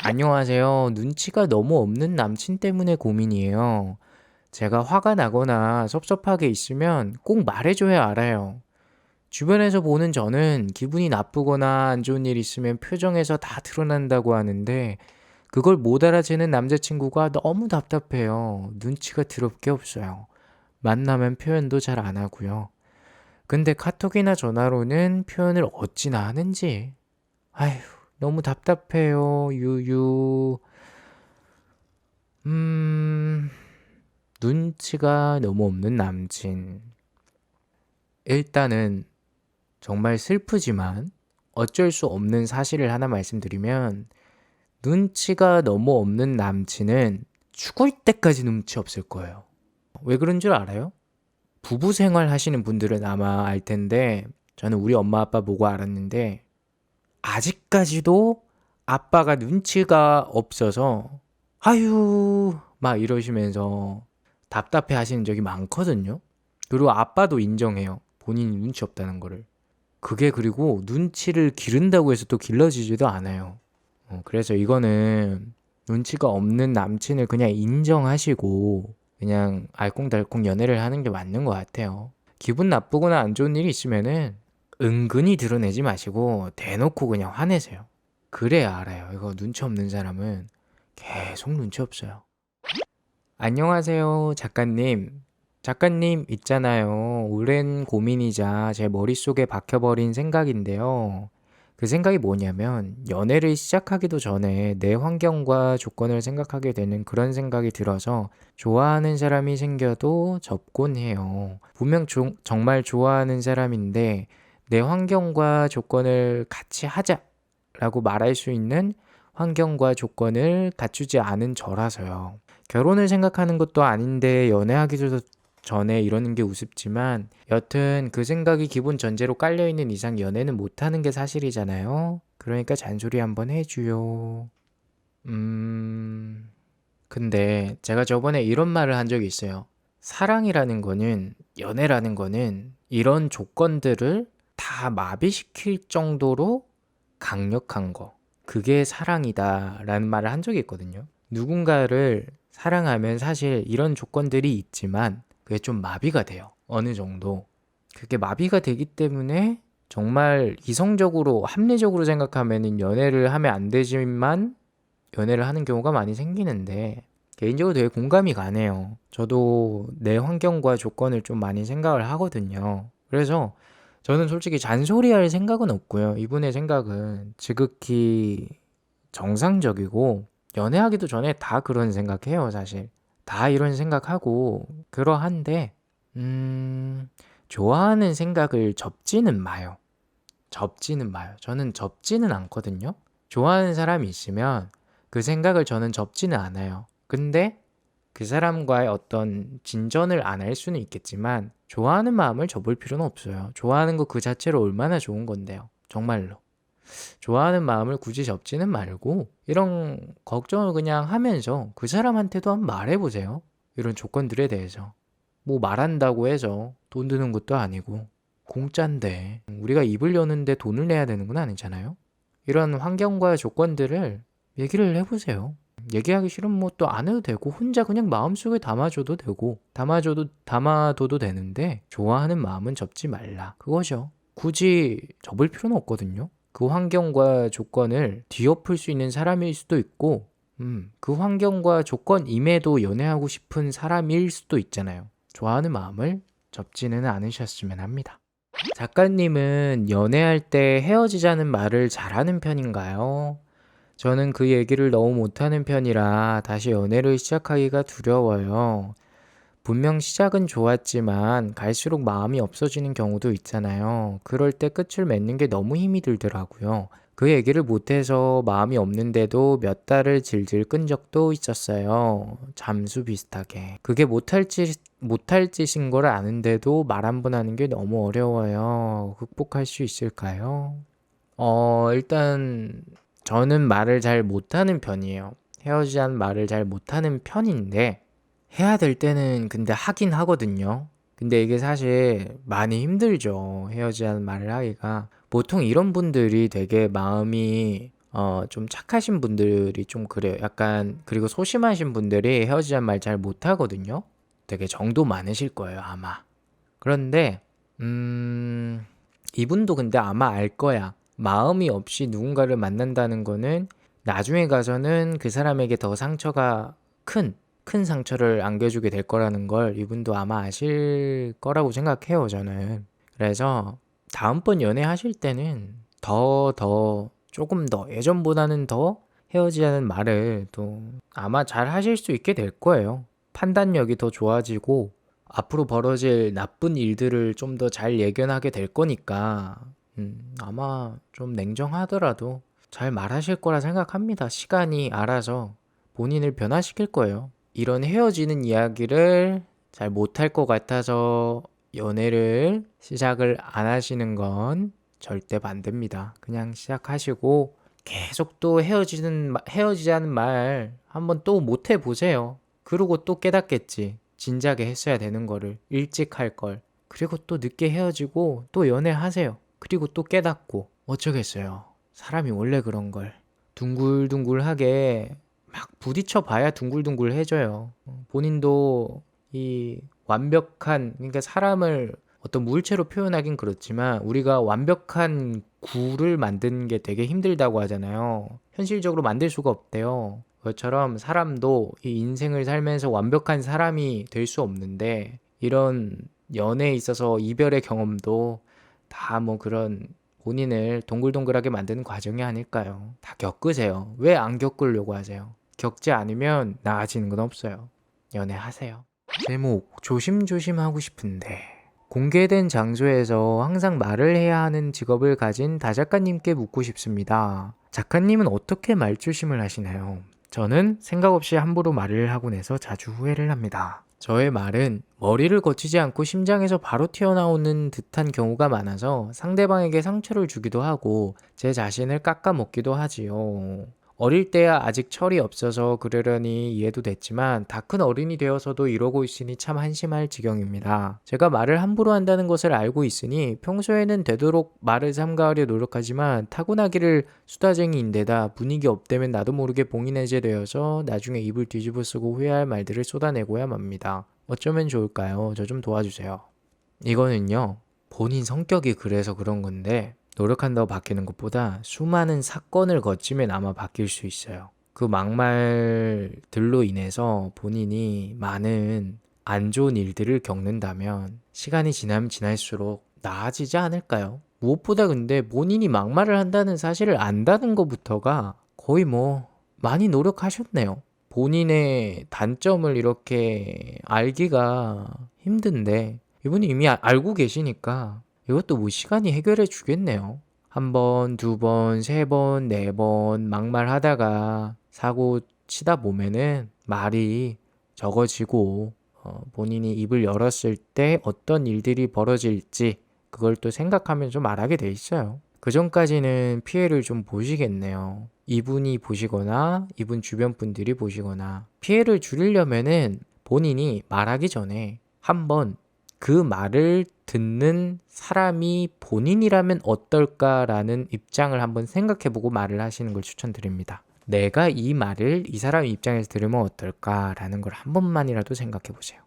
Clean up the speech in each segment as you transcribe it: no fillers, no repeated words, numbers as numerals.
안녕하세요. 눈치가 너무 없는 남친 때문에 고민이에요. 제가 화가 나거나 섭섭하게 있으면 꼭 말해줘야 알아요. 주변에서 보는 저는 기분이 나쁘거나 안 좋은 일 있으면 표정에서 다 드러난다고 하는데 그걸 못 알아채는 남자친구가 너무 답답해요. 눈치가 더럽게 없어요. 만나면 표현도 잘 안 하고요. 근데 카톡이나 전화로는 표현을 어찌나 하는지. 아휴, 너무 답답해요. 유유. 음, 눈치가 너무 없는 남친. 일단은 정말 슬프지만 어쩔 수 없는 사실을 하나 말씀드리면 눈치가 너무 없는 남친은 죽을 때까지 눈치 없을 거예요. 왜 그런 줄 알아요? 부부 생활 하시는 분들은 아마 알 텐데 저는 우리 엄마 아빠 보고 알았는데 아직까지도 아빠가 눈치가 없어서 아유 막 이러시면서 답답해 하시는 적이 많거든요. 그리고 아빠도 인정해요. 본인이 눈치 없다는 거를. 그게 그리고 눈치를 기른다고 해서 또 길러지지도 않아요. 그래서 이거는 눈치가 없는 남친을 그냥 인정하시고 그냥 알콩달콩 연애를 하는 게 맞는 것 같아요. 기분 나쁘거나 안 좋은 일이 있으면은 은근히 드러내지 마시고 대놓고 그냥 화내세요. 그래야 알아요. 이거 눈치 없는 사람은 계속 눈치 없어요. 안녕하세요, 작가님. 작가님 있잖아요. 오랜 고민이자 제 머릿속에 박혀버린 생각인데요. 그 생각이 뭐냐면 연애를 시작하기도 전에 내 환경과 조건을 생각하게 되는 그런 생각이 들어서 좋아하는 사람이 생겨도 접곤 해요. 분명 정말 좋아하는 사람인데 내 환경과 조건을 같이 하자라고 말할 수 있는 환경과 조건을 갖추지 않은 저라서요. 결혼을 생각하는 것도 아닌데 연애하기도 전에 이러는 게 우습지만 여튼 그 생각이 기본 전제로 깔려있는 이상 연애는 못하는 게 사실이잖아요. 그러니까 잔소리 한번 해줘요. 근데 제가 저번에 이런 말을 한 적이 있어요. 사랑이라는 거는, 연애라는 거는 이런 조건들을 다 마비시킬 정도로 강력한 거. 그게 사랑이다 라는 말을 한 적이 있거든요. 누군가를 사랑하면 사실 이런 조건들이 있지만 그게 좀 마비가 돼요. 어느 정도. 그게 마비가 되기 때문에 정말 이성적으로 합리적으로 생각하면 연애를 하면 안 되지만 연애를 하는 경우가 많이 생기는데 개인적으로 되게 공감이 가네요. 저도 내 환경과 조건을 좀 많이 생각을 하거든요. 그래서 저는 솔직히 잔소리할 생각은 없고요. 이분의 생각은 지극히 정상적이고 연애하기도 전에 다 그런 생각해요, 사실. 다 이런 생각하고 그러한데 좋아하는 생각을 접지는 마요. 접지는 마요. 저는 접지는 않거든요. 좋아하는 사람이 있으면 그 생각을 저는 접지는 않아요. 근데 그 사람과의 어떤 진전을 안 할 수는 있겠지만 좋아하는 마음을 접을 필요는 없어요. 좋아하는 거 그 자체로 얼마나 좋은 건데요. 정말로. 좋아하는 마음을 굳이 접지는 말고 이런 걱정을 그냥 하면서 그 사람한테도 한번 말해보세요. 이런 조건들에 대해서. 뭐 말한다고 해서 돈 드는 것도 아니고 공짠데 우리가 입을 여는데 돈을 내야 되는 건 아니잖아요. 이런 환경과 조건들을 얘기를 해보세요. 얘기하기 싫으면 뭐 또 안 해도 되고 혼자 그냥 마음속에 담아줘도 되고 담아둬도 되는데 좋아하는 마음은 접지 말라 그거죠. 굳이 접을 필요는 없거든요. 그 환경과 조건을 뒤엎을 수 있는 사람일 수도 있고 그 환경과 조건임에도 연애하고 싶은 사람일 수도 있잖아요. 좋아하는 마음을 접지는 않으셨으면 합니다. 작가님은 연애할 때 헤어지자는 말을 잘하는 편인가요? 저는 그 얘기를 너무 못하는 편이라 다시 연애를 시작하기가 두려워요. 분명 시작은 좋았지만 갈수록 마음이 없어지는 경우도 있잖아요. 그럴 때 끝을 맺는 게 너무 힘이 들더라고요. 그 얘기를 못해서 마음이 없는데도 몇 달을 질질 끈 적도 있었어요. 잠수 비슷하게. 그게 못할 짓인 걸 아는데도 말 한 번 하는 게 너무 어려워요. 극복할 수 있을까요? 일단 저는 말을 잘 못하는 편이에요. 헤어지자는 말을 잘 못하는 편인데 해야 될 때는 근데 하긴 하거든요. 근데 이게 사실 많이 힘들죠. 헤어지자는 말을 하기가. 보통 이런 분들이 되게 마음이 좀 착하신 분들이 좀 그래요. 약간 그리고 소심하신 분들이 헤어지자는 말 잘 못하거든요. 되게 정도 많으실 거예요, 아마. 그런데 이분도 근데 아마 알 거야. 마음이 없이 누군가를 만난다는 거는 나중에 가서는 그 사람에게 더 상처가 큰 상처를 안겨주게 될 거라는 걸 이분도 아마 아실 거라고 생각해요, 저는. 그래서 다음번 연애하실 때는 조금 더, 예전보다는 더 헤어지자는 말을 또 아마 잘 하실 수 있게 될 거예요. 판단력이 더 좋아지고 앞으로 벌어질 나쁜 일들을 좀 더 잘 예견하게 될 거니까 아마 좀 냉정하더라도 잘 말하실 거라 생각합니다. 시간이 알아서 본인을 변화시킬 거예요. 이런 헤어지는 이야기를 잘 못할 것 같아서 연애를 시작을 안 하시는 건 절대 반대입니다. 그냥 시작하시고 계속 또 헤어지자는 말 한번 또 못 해보세요. 그러고 또 깨닫겠지. 진작에 했어야 되는 거를 일찍 할 걸. 그리고 또 늦게 헤어지고 또 연애하세요. 그리고 또 깨닫고 어쩌겠어요. 사람이 원래 그런 걸. 둥글둥글하게 막 부딪혀 봐야 둥글둥글해져요. 본인도 이 완벽한, 그러니까 사람을 어떤 물체로 표현하긴 그렇지만 우리가 완벽한 굴을 만드는 게 되게 힘들다고 하잖아요. 현실적으로 만들 수가 없대요. 그것처럼 사람도 이 인생을 살면서 완벽한 사람이 될 수 없는데 이런 연애에 있어서 이별의 경험도 다 뭐 그런 본인을 동글동글하게 만드는 과정이 아닐까요? 다 겪으세요. 왜 안 겪으려고 하세요? 겪지 않으면 나아지는 건 없어요. 연애하세요. 제목 조심조심 하고 싶은데 공개된 장소에서 항상 말을 해야 하는 직업을 가진 다작가님께 묻고 싶습니다. 작가님은 어떻게 말조심을 하시나요? 저는 생각 없이 함부로 말을 하고 내서 자주 후회를 합니다. 저의 말은 머리를 거치지 않고 심장에서 바로 튀어나오는 듯한 경우가 많아서 상대방에게 상처를 주기도 하고 제 자신을 깎아먹기도 하지요. 어릴 때야 아직 철이 없어서 그러려니 이해도 됐지만 다 큰 어른이 되어서도 이러고 있으니 참 한심할 지경입니다. 제가 말을 함부로 한다는 것을 알고 있으니 평소에는 되도록 말을 삼가하려 노력하지만 타고나기를 수다쟁이인데다 분위기 업되면 나도 모르게 봉인해제되어서 나중에 입을 뒤집어 쓰고 후회할 말들을 쏟아내고야 맙니다. 어쩌면 좋을까요? 저 좀 도와주세요. 이거는요, 본인 성격이 그래서 그런 건데 노력한다고 바뀌는 것보다 수많은 사건을 거치면 아마 바뀔 수 있어요. 그 막말들로 인해서 본인이 많은 안 좋은 일들을 겪는다면 시간이 지나면 지날수록 나아지지 않을까요? 무엇보다 근데 본인이 막말을 한다는 사실을 안다는 것부터가 거의 뭐 많이 노력하셨네요. 본인의 단점을 이렇게 알기가 힘든데 이분이 이미 알고 계시니까 이것도 뭐 시간이 해결해 주겠네요. 한 번, 두 번, 세 번, 네 번 막말하다가 사고 치다 보면은 말이 적어지고 본인이 입을 열었을 때 어떤 일들이 벌어질지 그걸 또 생각하면 좀 말하게 돼 있어요. 그 전까지는 피해를 좀 보시겠네요. 이분이 보시거나 이분 주변 분들이 보시거나 피해를 줄이려면은 본인이 말하기 전에 한번 그 말을 듣는 사람이 본인이라면 어떨까라는 입장을 한번 생각해보고 말을 하시는 걸 추천드립니다. 내가 이 말을 이 사람 입장에서 들으면 어떨까라는 걸 한 번만이라도 생각해보세요.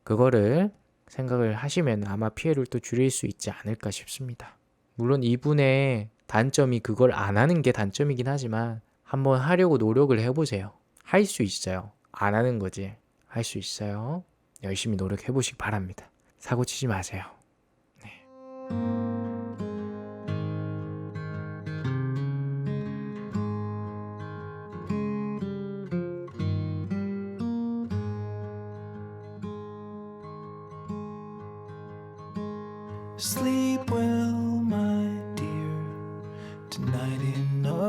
그거를 생각을 하시면 아마 피해를 또 줄일 수 있지 않을까 싶습니다. 물론 이분의 단점이 그걸 안 하는 게 단점이긴 하지만 한번 하려고 노력을 해보세요. 할 수 있어요. 안 하는 거지. 할 수 있어요. 열심히 노력해보시기 바랍니다. 사고 치지 마세요. 네. Sleep well, my